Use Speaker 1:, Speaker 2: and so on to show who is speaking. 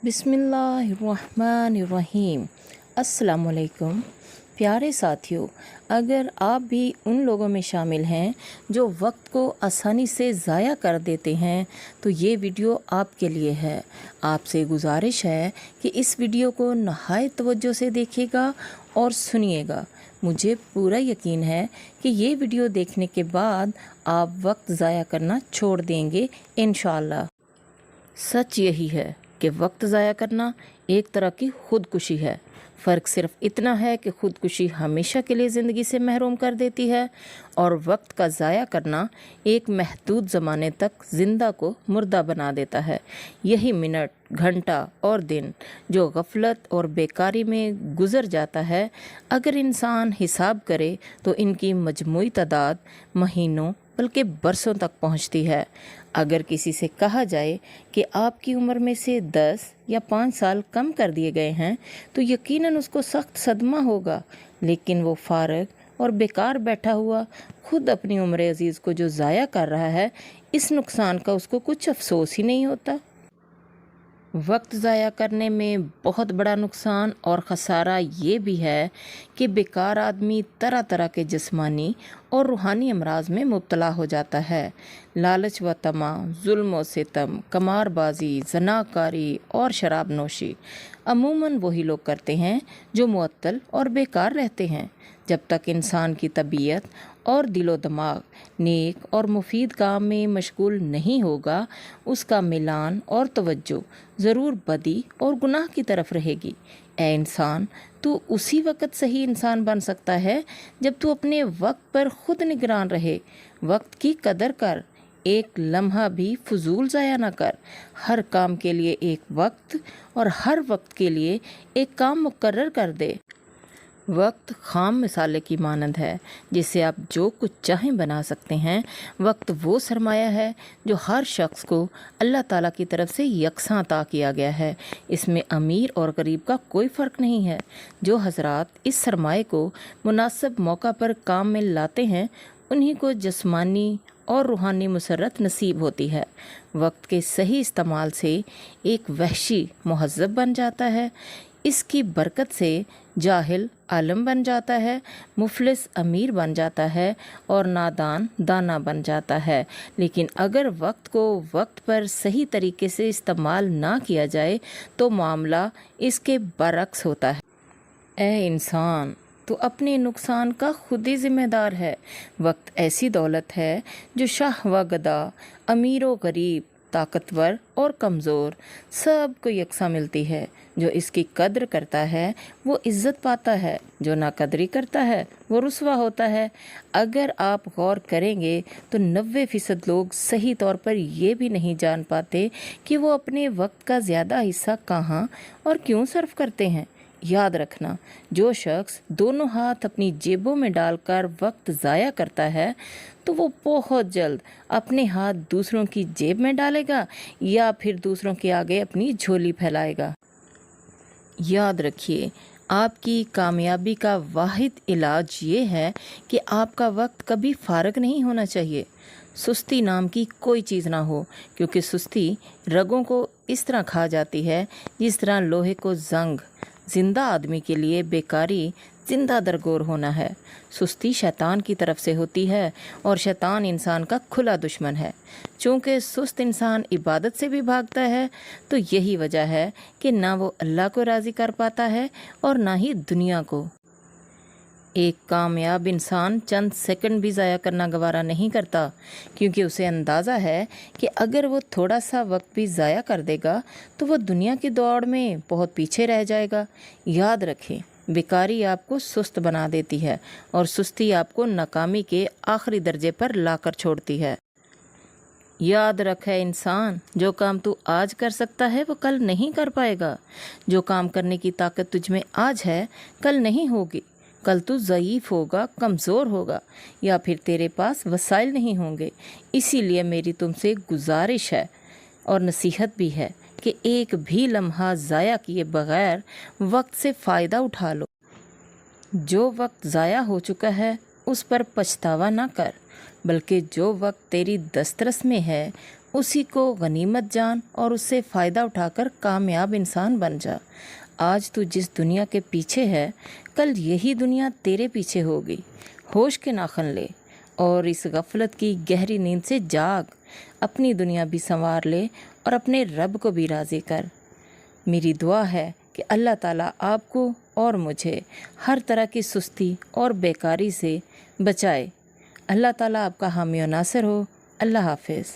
Speaker 1: बिस्मिल्लाहिर्रहमानिर्रहीम। अस्सलामुअलैकुम प्यारे साथियों, अगर आप भी उन लोगों में शामिल हैं जो वक्त को आसानी से ज़ाया कर देते हैं तो ये वीडियो आपके लिए है। आपसे गुजारिश है कि इस वीडियो को नहायत तवज्जो से देखिएगा और सुनिएगा। मुझे पूरा यकीन है कि ये वीडियो देखने के बाद आप वक्त ज़ाया करना छोड़ देंगे इंशाअल्लाह। सच यही है कि वक्त ज़ाया करना एक तरह की खुदकुशी है। फ़र्क सिर्फ इतना है कि खुदकुशी हमेशा के लिए ज़िंदगी से महरूम कर देती है और वक्त का ज़ाया करना एक महदूद ज़माने तक ज़िंदा को मुर्दा बना देता है। यही मिनट, घंटा और दिन जो गफलत और बेकारी में गुज़र जाता है, अगर इंसान हिसाब करे तो इनकी मजमूई तादाद महीनों बल्कि बरसों तक पहुंचती है। अगर किसी से कहा जाए कि आपकी उम्र में से 10 या 5 साल कम कर दिए गए हैं तो यकीनन उसको सख्त सदमा होगा, लेकिन वो फारग और बेकार बैठा हुआ खुद अपनी उम्र अजीज़ को जो ज़ाया कर रहा है, इस नुकसान का उसको कुछ अफसोस ही नहीं होता। वक्त ज़ाया करने में बहुत बड़ा नुकसान और ख़सारा ये भी है कि बेकार आदमी तरह तरह के जिस्मानी और रूहानी अमराज में मुब्तला हो जाता है। लालच व तमा, जुल्म व सितम, कमारबाजी, ज़नाकारी और शराब नोशी अमूमन वही लोग करते हैं जो मुअत्तल और बेकार रहते हैं। जब तक इंसान की तबीयत और दिलो दिमाग नेक और मुफीद काम में मशगूल नहीं होगा, उसका मिलान और तवज्जो ज़रूर बदी और गुनाह की तरफ रहेगी। ए इंसान, तू उसी वक़्त सही इंसान बन सकता है जब तू अपने वक्त पर खुद निगरान रहे। वक्त की कदर कर, एक लम्हा भी फजूल ज़ाया न कर। हर काम के लिए एक वक्त और हर वक्त के लिए एक काम मुकर्रर कर दे। वक्त खाम मिसाले की मानंद है जिससे आप जो कुछ चाहें बना सकते हैं। वक्त वो सरमाया है जो हर शख्स को अल्लाह ताला की तरफ से यकसां अता किया गया है। इसमें अमीर और गरीब का कोई फ़र्क नहीं है। जो हजरात इस सरमाए को मुनासिब मौका पर काम में लाते हैं, उन्हीं को जिस्मानी और रूहानी मुसर्रत नसीब होती है। वक्त के सही इस्तेमाल से एक वहशी मुहज़्ज़ब बन जाता है। इसकी बरकत से जाहिल आलम बन जाता है, मुफलिस अमीर बन जाता है और नादान दाना बन जाता है। लेकिन अगर वक्त को वक्त पर सही तरीके से इस्तेमाल ना किया जाए तो मामला इसके बरक्स होता है। ए इंसान, तो अपने नुकसान का खुद ही ज़िम्मेदार है। वक्त ऐसी दौलत है जो शाह व गदा, अमीर व गरीब, ताकतवर और कमज़ोर सब को यकसा मिलती है। जो इसकी कद्र करता है वो इज़्ज़त पाता है, जो नाकदरी करता है वो रुसवा होता है। अगर आप गौर करेंगे तो 90% लोग सही तौर पर ये भी नहीं जान पाते कि वो अपने वक्त का ज़्यादा हिस्सा कहाँ और क्यों सर्फ करते हैं। याद रखना, जो शख्स दोनों हाथ अपनी जेबों में डालकर वक्त ज़ाया करता है तो वो बहुत जल्द अपने हाथ दूसरों की जेब में डालेगा या फिर दूसरों के आगे अपनी झोली फैलाएगा। याद रखिए, आपकी कामयाबी का वाहिद इलाज ये है कि आपका वक्त कभी फारग नहीं होना चाहिए। सुस्ती नाम की कोई चीज़ ना हो, क्योंकि सुस्ती रगों को इस तरह खा जाती है जिस तरह लोहे को जंग। ज़िंदा आदमी के लिए बेकारी ज़िंदा दरगोर होना है। सुस्ती शैतान की तरफ से होती है और शैतान इंसान का खुला दुश्मन है। चूँकि सुस्त इंसान इबादत से भी भागता है, तो यही वजह है कि ना वो अल्लाह को राज़ी कर पाता है और ना ही दुनिया को। एक कामयाब इंसान चंद सेकंड भी ज़ाया करना गवारा नहीं करता, क्योंकि उसे अंदाज़ा है कि अगर वो थोड़ा सा वक्त भी ज़ाया कर देगा तो वो दुनिया की दौड़ में बहुत पीछे रह जाएगा। याद रखें, बेकारी आपको सुस्त बना देती है और सुस्ती आपको नाकामी के आखिरी दर्जे पर लाकर छोड़ती है। याद रखे इंसान, जो काम तू आज कर सकता है वो कल नहीं कर पाएगा। जो काम करने की ताकत तुझ में आज है, कल नहीं होगी। कल तू ज़ईफ़ होगा, कमज़ोर होगा, या फिर तेरे पास वसाइल नहीं होंगे। इसीलिए मेरी तुमसे गुजारिश है और नसीहत भी है कि एक भी लम्हा ज़ाया किए बग़ैर वक्त से फ़ायदा उठा लो। जो वक्त ज़ाया हो चुका है उस पर पछतावा ना कर, बल्कि जो वक्त तेरी दस्तरस में है उसी को गनीमत जान और उससे फ़ायदा उठाकर कामयाब इंसान बन जा। आज तू जिस दुनिया के पीछे है, कल यही दुनिया तेरे पीछे होगी। होश के नाखन ले और इस गफलत की गहरी नींद से जाग। अपनी दुनिया भी संवार ले और अपने रब को भी राज़ी कर। मेरी दुआ है कि अल्लाह ताला आपको और मुझे हर तरह की सुस्ती और बेकारी से बचाए। अल्लाह ताला आपका हामी और नासिर हो। अल्लाह हाफ़िज़।